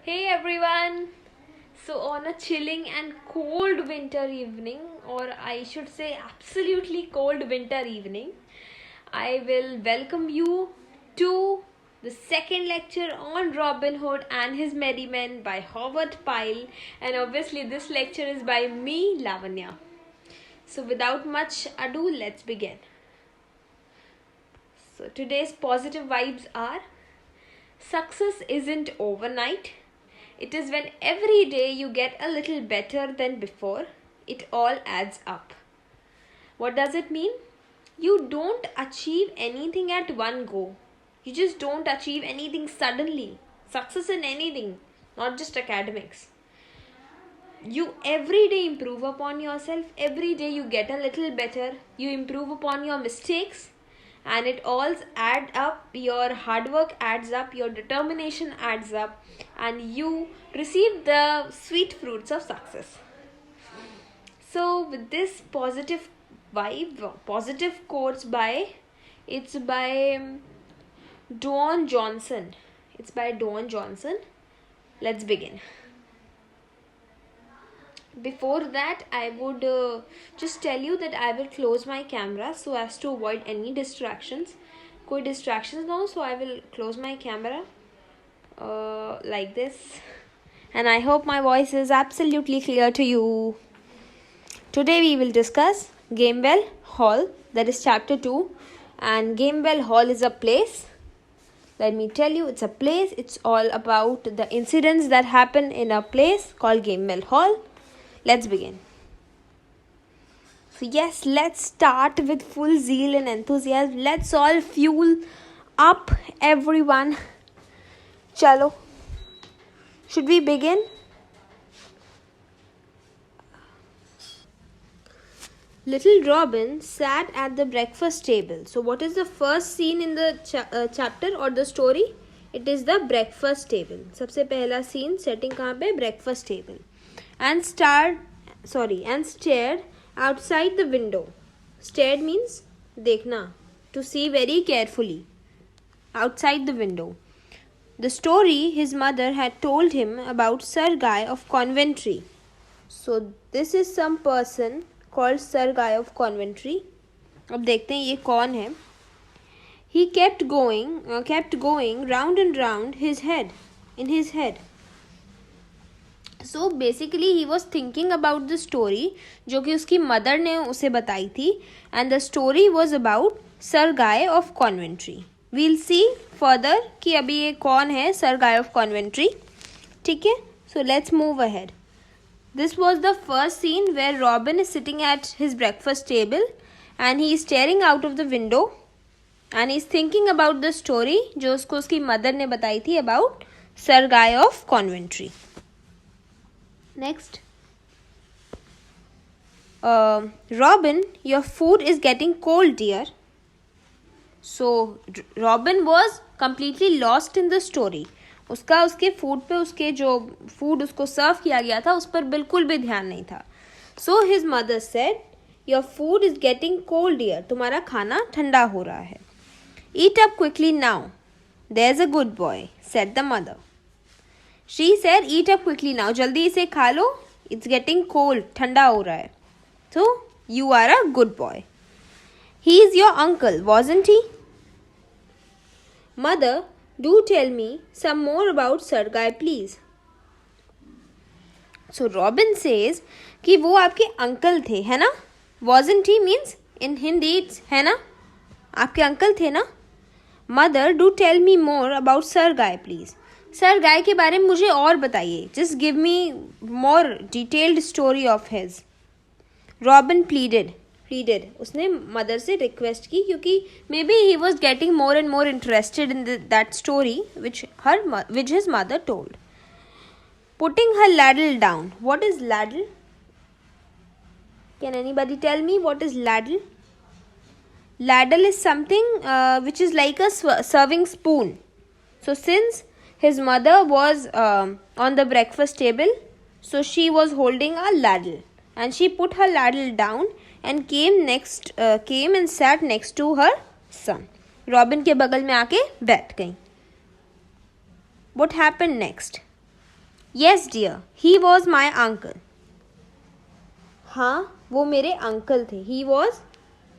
Hey everyone! So, on a chilling and cold winter evening, or I should say, absolutely cold winter evening, I will welcome you to the second lecture on Robin Hood and His Merry Men by Howard Pyle, and obviously, this lecture is by me, Lavanya. So, without much ado, let's begin. So, today's positive vibes are: success isn't overnight. It is when every day you get a little better than before, it all adds up. What does it mean? You don't achieve anything at one go. You just don't achieve anything suddenly. Success in anything, not just academics. You every day improve upon yourself, every day you get a little better, you improve upon your mistakes, and it all adds up. Your hard work adds up, your determination adds up, and you receive the sweet fruits of success. So with this positive vibe, positive quotes by Don Johnson. It's by Don Johnson. Let's begin. Before that, I would just tell you that I will close my camera so as to avoid any distractions. कोई distractions ना हो, so I will close my camera like this, and I hope my voice is absolutely clear to you. Today we will discuss Gamewell Hall, that is chapter 2, and Gamewell Hall is a place. Let me tell you, it's a place. It's all about the incidents that happen in a place called Gamewell Hall. Let's begin. So yes, let's start with full zeal and enthusiasm. Let's all fuel up, everyone. Chalo. Should we begin? Little Robin sat at the breakfast table. So what is the first scene in the chapter or the story? It is the breakfast table. सबसे पहला scene setting कहाँ पे? Breakfast table. And stared outside the window. Stared means देखना, to see very carefully. Outside the window. The story his mother had told him about Sir Guy of Coventry. So this is some person called Sir Guy of Coventry. अब देखते हैं ये कौन है. He kept going round and round in his head. So basically he was thinking about the story जो कि उसकी mother ने उसे बताई थी, and the story was about Sir Guy of Coventry. We'll see further कि अभी ये कौन है Sir Guy of Coventry. ठीक है, so let's move ahead. This was the first scene where Robin is sitting at his breakfast table and he is staring out of the window and he is thinking about the story जो उसको उसकी mother ने बताई थी about Sir Guy of Coventry. Next. Robin, your food is getting cold, dear. So Robin was completely lost in the story. उसका उसके food पे, उसके जो फूड उसको सर्व किया गया था उस पर बिल्कुल भी ध्यान नहीं था. So his mother said, your food is getting cold dear. तुम्हारा खाना ठंडा हो रहा है. Eat up quickly now, there is a good boy, said the mother. She said, eat up quickly now, जल्दी इसे खा लो, इट्स गेटिंग कोल्ड, ठंडा हो रहा है. So you are a good boy. He is your uncle, wasn't he? Mother, do tell me some more about Sir Guy, please. So Robin says कि वो आपके अंकल थे, है ना? Wasn't he means in Hindi it's है ना? आपके uncle थे ना? Mother, do tell me more about Sir Guy, please. Sir Guy के बारे में मुझे और बताइए. Just give me more detailed story of his. Robin pleaded. उसने मदर से रिक्वेस्ट की क्योंकि maybe he was getting more and more interested in that story which his mother told. Putting her ladle down. What is ladle? Can anybody tell me what is ladle? Ladle is something which is like a serving spoon. So since his mother was on the breakfast table, so she was holding a ladle and she put her ladle down and came and sat next to her son. Robin के बगल में आके बैठ गई. What happened next? Yes dear, he was my uncle. हाँ, वो मेरे uncle थे. He was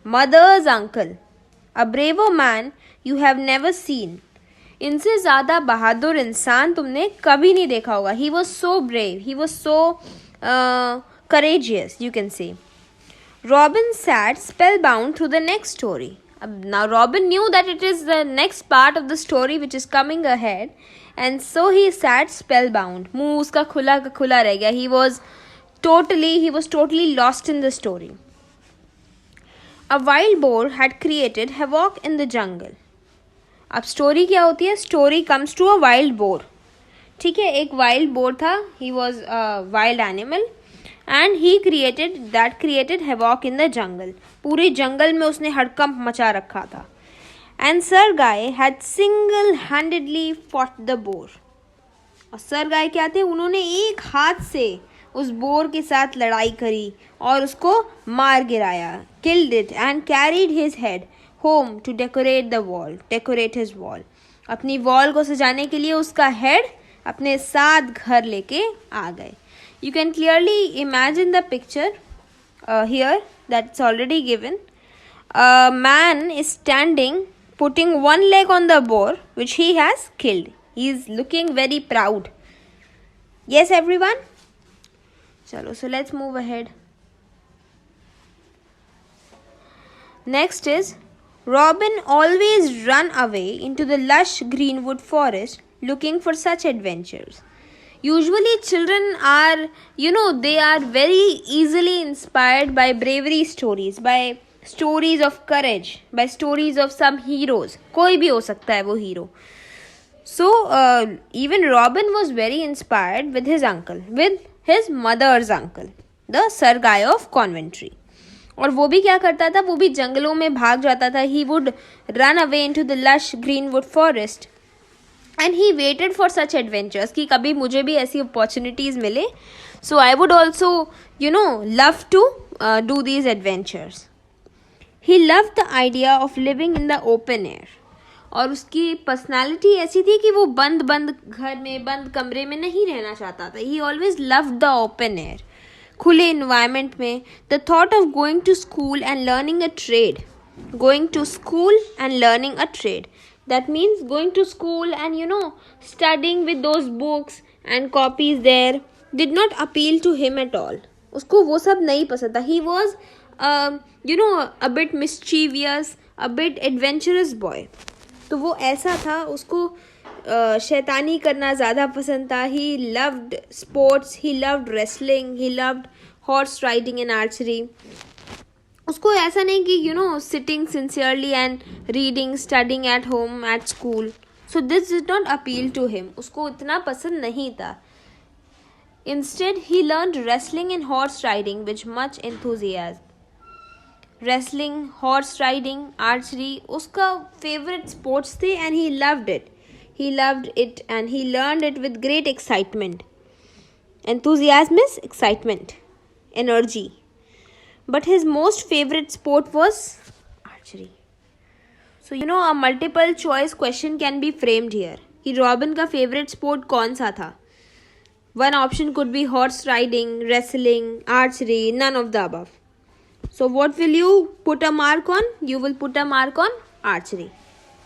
mother's uncle. A braver man you have never seen. इनसे ज़्यादा बहादुर इंसान तुमने कभी नहीं देखा होगा. He was so brave. He was so courageous, you can say. Robin sat spellbound through the next story. Now Robin knew that it is the next part of the story which is coming ahead, and so he sat spellbound. मुंह उसका खुला का खुला रह गया. He was totally lost in the story. A wild boar had created havoc in the jungle. अब story क्या होती है? Story comes to a wild boar. ठीक है, एक वाइल्ड बोर था. He was a wild animal and he created havoc in the jungle. पूरे जंगल में उसने हड़कंप मचा रखा था. And sir Guy had single handedly fought the boar. और सर गाय क्या थे? उन्होंने एक हाथ से उस बोर के साथ लड़ाई करी और उसको मार गिराया. Killed it and carried his head home to decorate his wall. अपनी वॉल को सजाने के लिए उसका हेड अपने साथ घर लेके आ गए. You can clearly imagine the picture here that's already given. A man is standing putting one leg on the boar which he has killed. He is looking very proud. Yes everyone? Chalo, so let's move ahead. Next is Robin always run away into the lush greenwood forest looking for such adventures. Usually children are, they are very easily inspired by bravery stories, by stories of courage, by stories of some heroes. कोई भी हो सकता है वो hero. So even Robin was very inspired with his uncle, with his mother's uncle, the Sir Guy of Coventry. और वो भी क्या करता था? वो भी जंगलों में भाग जाता था. He would run away into the lush greenwood forest and he waited for such adventures कि कभी मुझे भी ऐसी opportunities मिले. So I would also, love to do these adventures. He loved the idea of living in the open air. और उसकी personality ऐसी थी कि वो बंद घर में, बंद कमरे में नहीं रहना चाहता था. He always loved the open air. खुले इन्वायरमेंट में. The thought of going to school and learning a trade. Going to school and learning a trade. That means going to school and studying with those books and copies there did not appeal to him at all. उसको वो सब नहीं पसंद था. He was a bit mischievous, a bit adventurous boy. तो वो ऐसा था, उसको शैतानी करना ज़्यादा पसंद था. He loved sports, he loved wrestling, he loved horse riding and archery. उसको ऐसा नहीं कि sitting sincerely and reading, studying at home, at school. So this did not appeal to him. उसको इतना पसंद नहीं था. Instead, he learned wrestling and horse riding with much enthusiasm. Wrestling, horse riding, archery, उसका favorite sports थे and he loved it. He loved it and he learned it with great excitement. Enthusiasm is excitement, energy. But his most favorite sport was archery. So a multiple choice question can be framed here. कि Robin का favorite sport कौन सा था? One option could be horse riding, wrestling, archery, none of the above. So what will you put a mark on? You will put a mark on archery.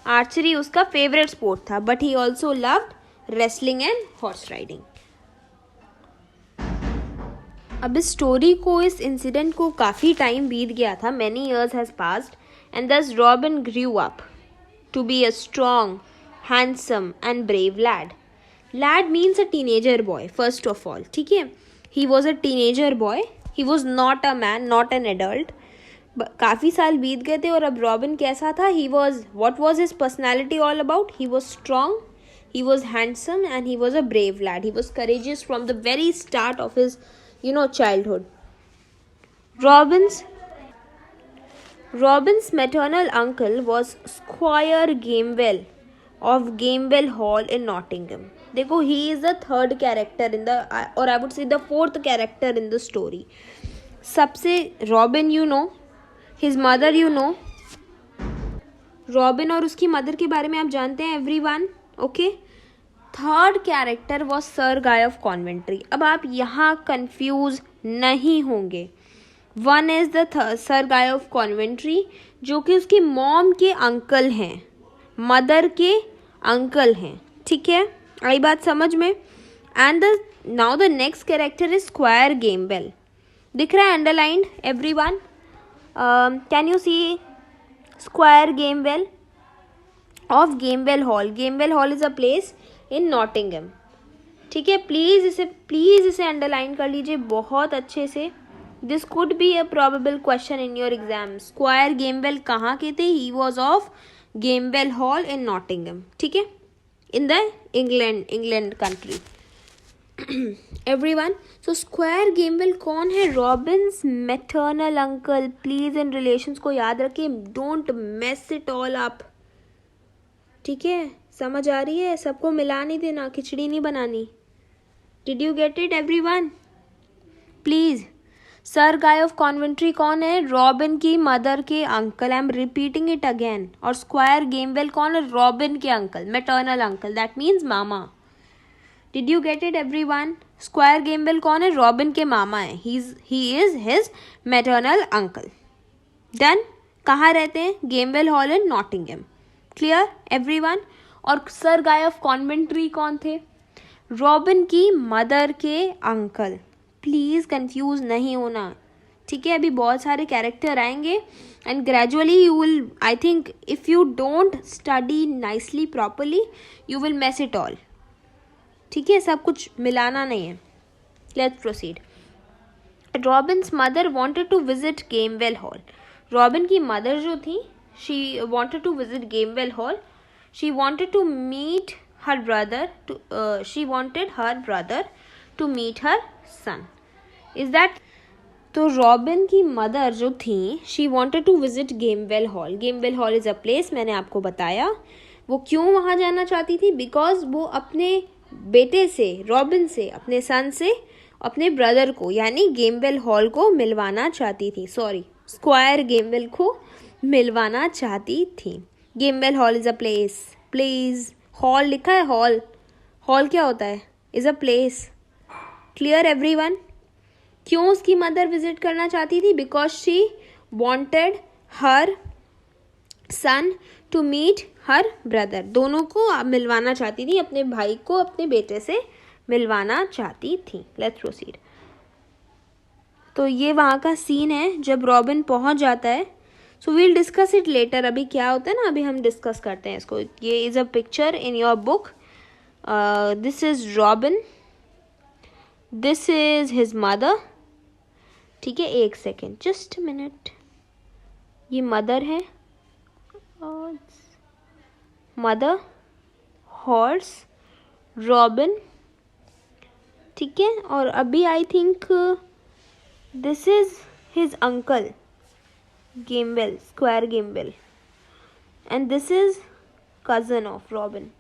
Archery उसका favorite sport था, but he also loved wrestling and horse riding. अब इस story को, इस incident को काफ़ी time बीत गया था. Many years has passed and thus Robin grew up to be a strong, handsome and brave lad. Lad means a teenager boy, first of all. ठीक है, he was a teenager boy. He was not a man, not an adult. काफ़ी साल बीत गए थे और अब robin कैसा था? What was his personality all about? He was strong, he was handsome and he was a brave lad. He was courageous from the very start of his, childhood. Robin's maternal uncle was Squire Gamewell of Gamewell Hall in Nottingham. देखो, he is the third character in the, or I would say the fourth character in the story. सबसे Robin his mother Robin और उसकी mother के बारे में आप जानते हैं everyone, okay? Third character was sir Guy of Coventry. अब आप यहाँ कंफ्यूज नहीं होंगे. One is the sir Guy of Coventry, जो कि उसकी मॉम के अंकल हैं, मदर के अंकल हैं. ठीक है, आई बात समझ में. And now the next character is squire Gamwell. दिख रहा है underlined everyone? Can you see squire Gamwell of Gamwell Hall? Gamwell Hall is a place in Nottingham. ठीक है, प्लीज़ इसे अंडरलाइन कर लीजिए बहुत अच्छे से. This could be a probable question in your exam. Squire Gamwell कहाँ के थे? He was of Gamwell Hall in Nottingham. ठीक है, in the England country. Everyone, so squire Gamwell कौन है? Robin's maternal uncle. प्लीज इन रिलेशंस को याद रखिए, don't mess it all up. ठीक है, समझ आ रही है? सबको मिला नहीं देना, खिचड़ी नहीं बनानी. Did you get it everyone? Please. Sir Guy of Coventry कौन है? रॉबिन की मदर के uncle. I am repeating it again. और स्क्वायर गेमवेल कौन है? रॉबिन के uncle, maternal uncle. That means mama. Did you get it everyone? Squire Gamwell कौन है? रॉबिन के मामा है. He is his maternal uncle. Done. कहाँ रहते हैं? Gamwell Hall in Nottingham. Clear everyone? और सर गाय ऑफ कॉन्वेंट्री कौन थे? रॉबिन की मदर के अंकल. प्लीज कंफ्यूज नहीं होना. ठीक है, अभी बहुत सारे कैरेक्टर आएंगे and gradually you will, I think if you don't study nicely properly you will mess it all. ठीक है, सब कुछ मिलाना नहीं है. Let's proceed. Robin's mother wanted to visit Gamwell Hall. Robin की मदर जो थी, she wanted to visit Gamwell Hall. She wanted to meet her brother. She wanted her brother to meet her son. Is that? तो Robin की mother जो थी, she wanted to visit Gamwell Hall. Gamwell Hall is a place, मैंने आपको बताया. वो क्यों वहाँ जाना चाहती थी? बिकॉज वो अपने बेटे से, रॉबिन से, अपने सन से, अपने ब्रदर को यानी गेमवेल हॉल को मिलवाना चाहती थी. सॉरी, स्क्वायर गेमवेल को मिलवाना चाहती थी. Gamwell Hall is a place. Place, hall लिखा है. हॉल, हॉल क्या होता है? Is a place. Clear everyone? क्यों उसकी मदर विजिट करना चाहती थी? Because she wanted her son to meet her brother. दोनों को मिलवाना चाहती थी, अपने भाई को अपने बेटे से मिलवाना चाहती थी. Let's proceed. तो ये वहाँ का सीन है जब रॉबिन पहुँच जाता है. So we'll discuss it later. अभी क्या होता है ना, अभी हम डिस्कस करते हैं इसको. ये is a picture in your book. This is Robin, this is his mother. ठीक है, एक सेकेंड, जस्ट मिनट. ये मदर है, मदर, हॉर्स, रॉबिन. ठीक है, और अभी I think this is his uncle Gamwell, squire Gamwell, and this is cousin of Robin.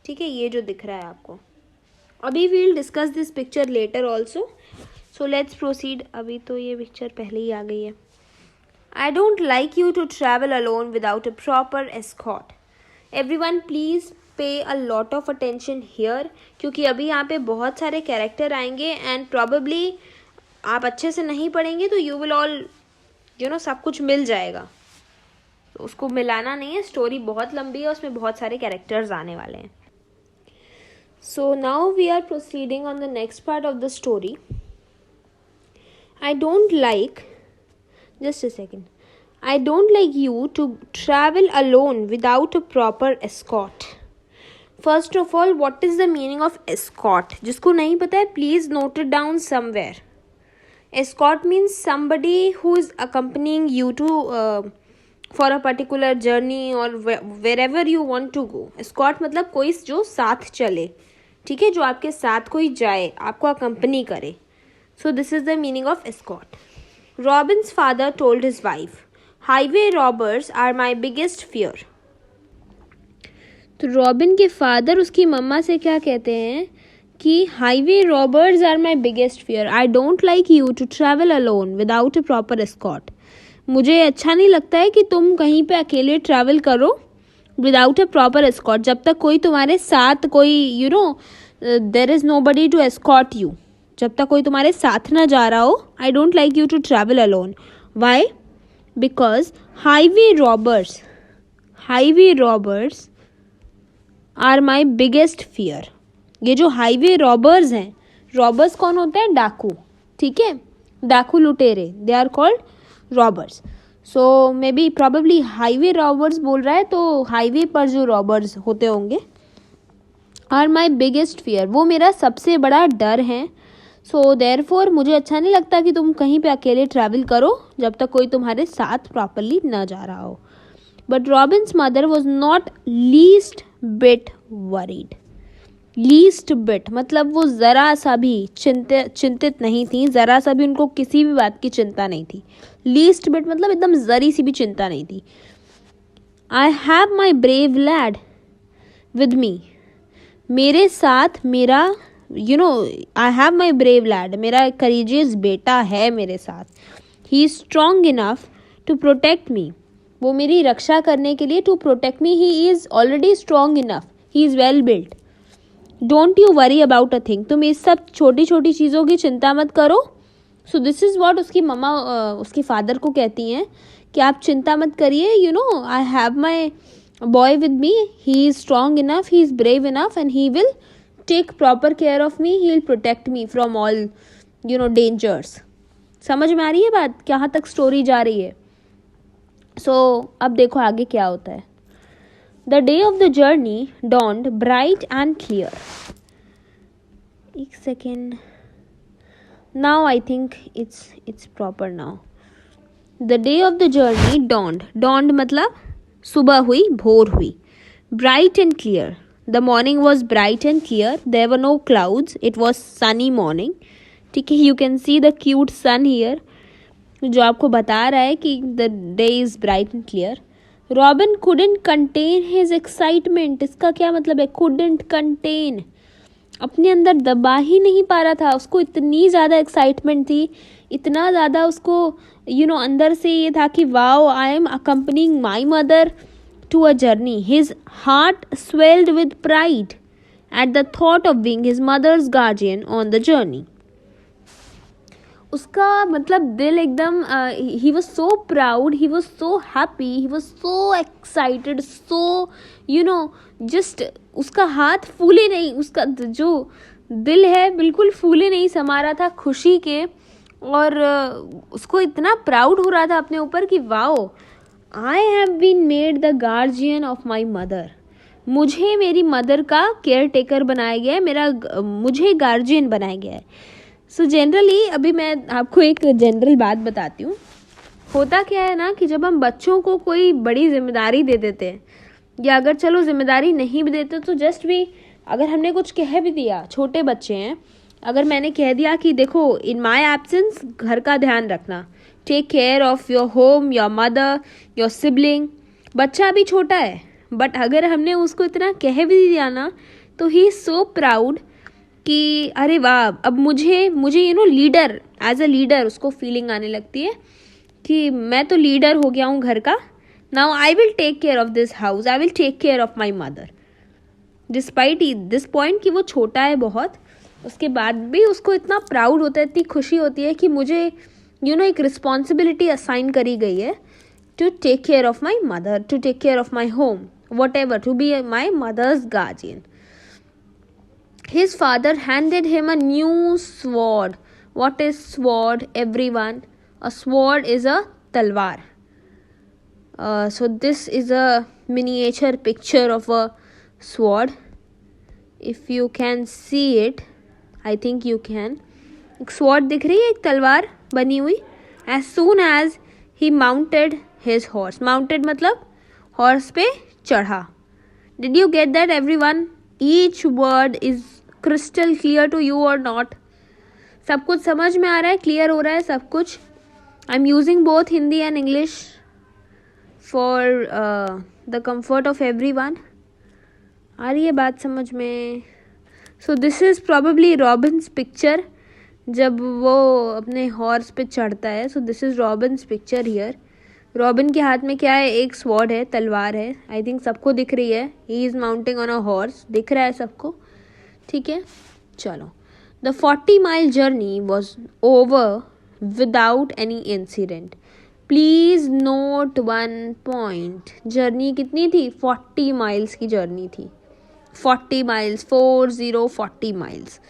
ठीक है, ये जो दिख रहा है आपको. अभी we'll discuss this picture later also. So let's proceed. अभी तो ये पिक्चर पहले ही आ गई है. I don't like you to travel alone without a proper escort. Everyone please pay a lot of attention here, क्योंकि अभी यहाँ पे बहुत सारे कैरेक्टर आएंगे एंड प्रॉबेबली आप अच्छे से नहीं पढ़ेंगे तो यू विल ऑल सब कुछ मिल जाएगा. तो उसको मिलाना नहीं है. स्टोरी बहुत लंबी है, उसमें बहुत सारे कैरेक्टर्स आने वाले हैं. So now we are proceeding on the next part of the story. I don't like, just a second, I don't like you to travel alone without a proper escort. First of all, what is the meaning of escort? जिसको नहीं पता है, please note it down somewhere. Escort means somebody who is accompanying you to for a particular journey or wherever you want to go. Escort मतलब कोई जो साथ चले. ठीक है, जो आपके साथ कोई जाए, आपको accompany करे. So this is the meaning of escort. Robin's father told his wife, "Highway robbers are my biggest fear." तो रॉबिन के फादर उसकी मम्मा से क्या कहते हैं कि highway robbers are my biggest fear. I don't like you to travel alone without a proper escort. मुझे अच्छा नहीं लगता है कि तुम कहीं पे अकेले ट्रैवल करो विदाउट अ प्रॉपर एस्कॉर्ट, जब तक कोई तुम्हारे साथ कोई there is nobody to escort you, जब तक कोई तुम्हारे साथ ना जा रहा हो, I don't like you to travel alone. Why? Because highway robbers are my biggest fear. ये जो हाईवे रॉबर्स हैं, रॉबर्स कौन होते हैं? डाकू. ठीक है, डाकू लुटेरे, they are called robbers. So maybe probably highway robbers बोल रहा है, तो हाईवे पर जो रॉबर्स होते होंगे आर माई बिगेस्ट फियर, वो मेरा सबसे बड़ा डर है. सो देयरफॉर मुझे अच्छा नहीं लगता कि तुम कहीं पे अकेले ट्रैवल करो जब तक कोई तुम्हारे साथ प्रॉपरली ना जा रहा हो. But Robins mother was not least bit worried. Least bit मतलब वो ज़रा सा भी चिंतित नहीं थी, ज़रा सा भी उनको किसी भी बात की चिंता नहीं थी. लीस्ट बिट मतलब एकदम ज़री सी भी चिंता नहीं थी. I have my brave lad with me, मेरे साथ मेरा I have my brave lad, मेरा करेजियस बेटा है मेरे साथ. He is strong enough to protect me, वो मेरी रक्षा करने के लिए, to protect me he is already strong enough, he is well built. Don't you worry about a thing, तुम इस सब छोटी छोटी चीज़ों की चिंता मत करो. सो दिस इज़ वॉट उसकी मम्मा उसके फादर को कहती हैं कि आप चिंता मत करिए, I have my boy with me, he is strong enough, he is brave enough and he will take proper care of me, he will protect me from all dangers. समझ में आ रही है बात, कहाँ तक स्टोरी जा रही है? सो अब देखो आगे क्या होता है. The day of the journey dawned bright and clear. एक second. Now I think it's proper now. The day of the journey dawned मतलब सुबह हुई, भोर हुई. Bright and clear. The morning was bright and clear. There were no clouds. It was sunny morning. ठीक है, you can see the cute sun here, जो आपको बता रहा है कि the day is bright and clear. Robin couldn't contain his excitement. इसका क्या मतलब है? couldn't contain, अपने अंदर दबा ही नहीं पा रहा था. उसको इतनी ज़्यादा एक्साइटमेंट थी, इतना ज़्यादा उसको अंदर से ये था कि wow, I am accompanying my mother to a journey. His heart swelled with pride at the thought of being his mother's guardian on the journey. उसका मतलब दिल एकदम ही was so proud, he was so happy, he was so excited, so just उसका हाथ फूले नहीं, उसका जो दिल है बिल्कुल फूले नहीं समा रहा था खुशी के. और उसको इतना प्राउड हो रहा था अपने ऊपर कि wow, I have been made the guardian of my mother. मुझे मेरी मदर का केयर टेकर बनाया गया है, मुझे गार्जियन बनाया गया है. सो जनरली अभी मैं आपको एक जनरल बात बताती हूँ. होता क्या है ना कि जब हम बच्चों को कोई बड़ी जिम्मेदारी दे देते हैं, या अगर चलो जिम्मेदारी नहीं भी देते तो जस्ट भी अगर हमने कुछ कह भी दिया, छोटे बच्चे हैं, अगर मैंने कह दिया कि देखो इन माई एब्सेंस घर का ध्यान रखना, take care of your home, your mother, your sibling. बच्चा अभी छोटा है, बट अगर हमने उसको इतना कह भी दिया ना, तो ही इज़ सो प्राउड कि अरे वाह, अब मुझे लीडर, एज अ लीडर उसको फीलिंग आने लगती है कि मैं तो लीडर हो गया हूँ घर का. Now I will take care of this house, I will take care of my mother. Despite this point कि वो छोटा है बहुत, उसके बाद भी उसको इतना प्राउड होता है, इतनी खुशी होती है कि मुझे एक रिस्पॉन्सिबिलिटी असाइन करी गई है to take care of my mother, to take care of my home, whatever, to be my mother's guardian. His father handed him a new sword. What is sword, everyone? A sword is a talwar. So this is a miniature picture of a sword. If you can see it, I think you can. एक sword दिख रही है, एक तलवार बनी हुई. As soon as he mounted his horse. Mounted मतलब horse पे चढ़ा. Did you get that, everyone? Each word is crystal clear to you or not? सब कुछ समझ में आ रहा है, क्लियर हो रहा है सब कुछ? I am using both Hindi and English for the comfort of everyone. आ रही है बात समझ में? So this is probably Robin's picture जब वो अपने हॉर्स पे चढ़ता है. So this is Robin's picture here. Robin के हाथ में क्या है? एक स्वॉर्ड है, तलवार है। आई थिंक सबको दिख रही है। He is mounting on a horse, दिख रहा है सबको, ठीक है। चलो, the 40-mile journey was over without any incident. Please note one point, journey कितनी थी? 40 माइल्स की जर्नी थी। 40 miles, 40 miles.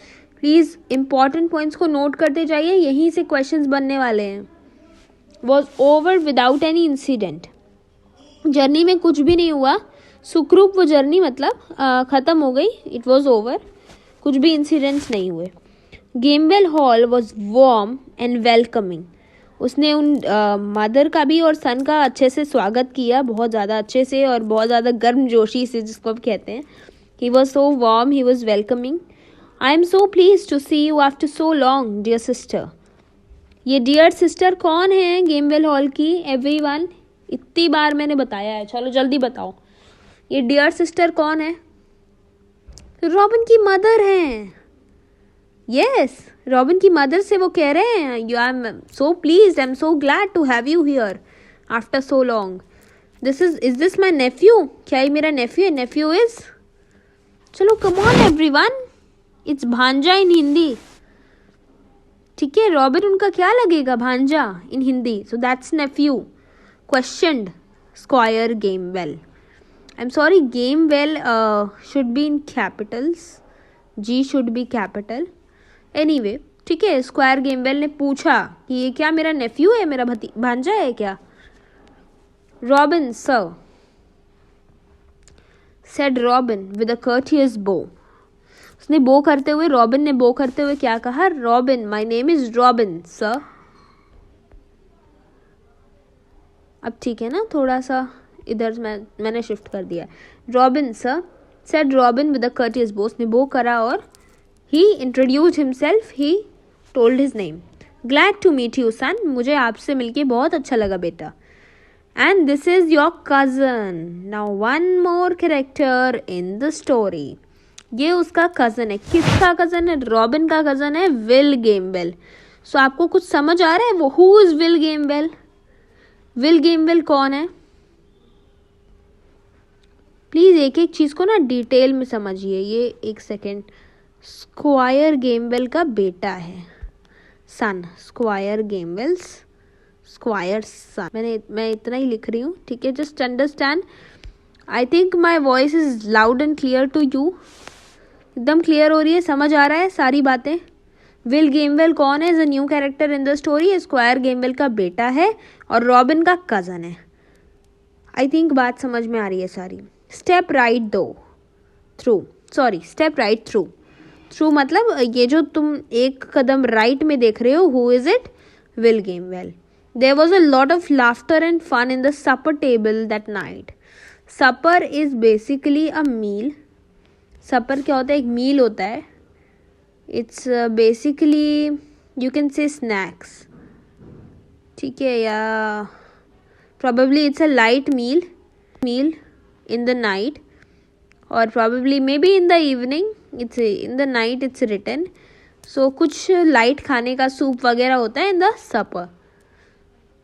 Please important points को नोट करते जाइए, यहीं से क्वेश्चंस बनने वाले हैं। Was over without any incident, journey में कुछ भी नहीं हुआ, सुखरूप वो जर्नी मतलब ख़त्म हो गई, इट वॉज ओवर, कुछ भी इंसिडेंट्स नहीं हुए। Gamwell Hall was warm and welcoming, उसने उन मदर का भी और सन का अच्छे से स्वागत किया, बहुत ज़्यादा अच्छे से और बहुत ज़्यादा गर्मजोशी से, जिसको अब कहते हैं। He was so warm, he was welcoming. I am so pleased to see you after so long dear sister. ये डियर सिस्टर कौन है गेमवेल हॉल की? एवरीवन, इतनी बार मैंने बताया है, चलो जल्दी बताओ, ये डियर सिस्टर कौन है? रॉबिन की मदर हैं। यस, रॉबिन की मदर से वो कह रहे हैं, you I am so pleased, I am so glad to have you here after so long. Is this my nephew? क्या ये मेरा नेफ्यू है? नेफ्यू इज, चलो कम ऑन एवरीवन, इट्स भांजा इन हिंदी, ठीक है। रॉबिन उनका क्या लगेगा? भांजा in Hindi, so that's nephew. Questioned squire Gamwell. I am sorry, Gamwell should be in capitals, G should be capital. Anyway, ठीक है, स्क्वायर गेमवेल ने पूछा कि ये क्या मेरा नेफ्यू है, मेरा भांजा है क्या? Robin sir, said Robin with a courteous bow. उसने बो करते हुए, रॉबिन ने बो करते हुए क्या कहा? Robin, my name is robin sir. अब ठीक है ना, थोड़ा सा इधर मैंने शिफ्ट कर दिया। Robin sir, said Robin with a courteous bow. उसने बो करा और he introduced himself, he told his name. Glad to meet you son, मुझे आपसे मिलके बहुत अच्छा लगा बेटा। And this is your cousin. Now one more character in the story. ये उसका कज़न है। किसका कज़न है? रॉबिन का कज़न है, विल गेमवेल। सो आपको कुछ समझ आ रहा है वो who is will गेमवेल? Will Gamwell कौन है? प्लीज़ एक एक चीज़ को ना डिटेल में समझिए। ये एक सेकेंड, स्क्वायर गेमवेल का बेटा है, सन, स्क्वायर गेमवेल्स, स्क्वायर सन। मैं इतना ही लिख रही हूँ, ठीक है। Just understand, I think my voice is loud and clear to you, एकदम क्लियर हो रही है, समझ आ रहा है सारी बातें। विल गेमवेल कौन है? Is a new character in the story, squire Gamwell का बेटा है और रॉबिन का कज़न है। आई थिंक बात समझ में आ रही है सारी। स्टेप राइट दो through, sorry step right through, through मतलब ये जो तुम एक कदम राइट में देख रहे हो, who is it? Will Gamwell. There was a lot of laughter and fun in the supper table that night. Supper is basically a meal. Supper क्या होता है? एक मील होता है। It's basically you can say snacks, ठीक है, या probably it's a light meal in the night, or probably maybe in the evening, it's in the night it's written. So कुछ light खाने का सूप वगैरह होता है in the supper,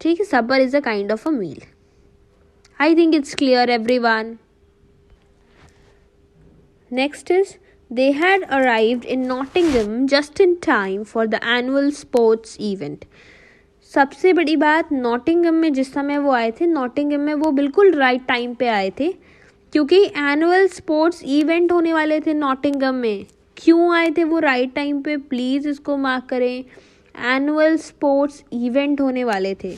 ठीक है। supper is a kind of a meal. I think it's clear everyone. Next is, they had arrived in Nottingham just in time for the annual sports event. सबसे बड़ी बात, Nottingham में जिस समय वो आए थे, नॉटिंगम में वो बिल्कुल राइट टाइम पे आए थे, क्योंकि एनुअल स्पोर्ट्स इवेंट होने वाले थे नॉटिंगम में। क्यों आए थे वो राइट टाइम पे? प्लीज़ इसको मार्क करें, एनुअल स्पोर्ट्स इवेंट होने वाले थे।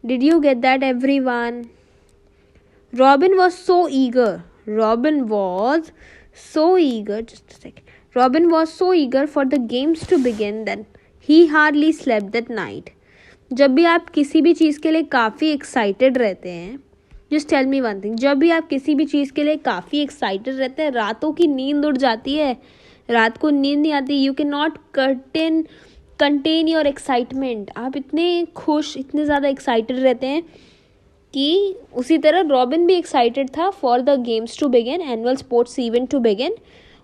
Did you get that everyone? Robin was so eager, Robin was so eager, just a second, Robin was so eager for the games to begin that he hardly slept that night. जब भी आप किसी भी चीज़ के लिए काफ़ी excited रहते हैं, just tell me one thing, जब भी आप किसी भी चीज़ के लिए काफ़ी एक्साइटेड रहते हैं, रातों की नींद उड़ जाती है, रात को नींद नहीं आती, you can not contain your excitement. आप इतने खुश, इतने ज़्यादा एक्साइटेड रहते हैं कि उसी तरह रॉबिन भी एक्साइटेड था for the games to begin, annual sports event to begin,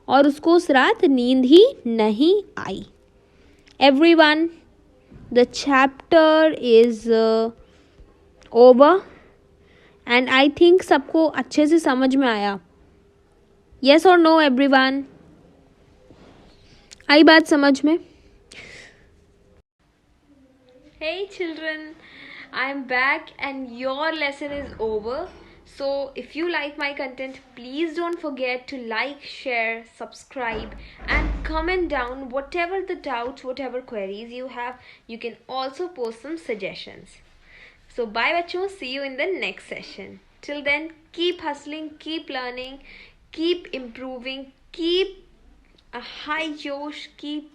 और उसको उस रात नींद ही नहीं आई। Everyone, the chapter is over. And I think सबको अच्छे से समझ में आया. येस और नो एवरीवन? आई बात समझ में? Hey children, I am back and your lesson is over. So if you like my content, please don't forget to like, share, subscribe and comment down whatever the doubts, whatever queries you have. You can also post some suggestions. So bye bachcho, see you in the next session. Till then, keep hustling, keep learning, keep improving, keep a high josh, keep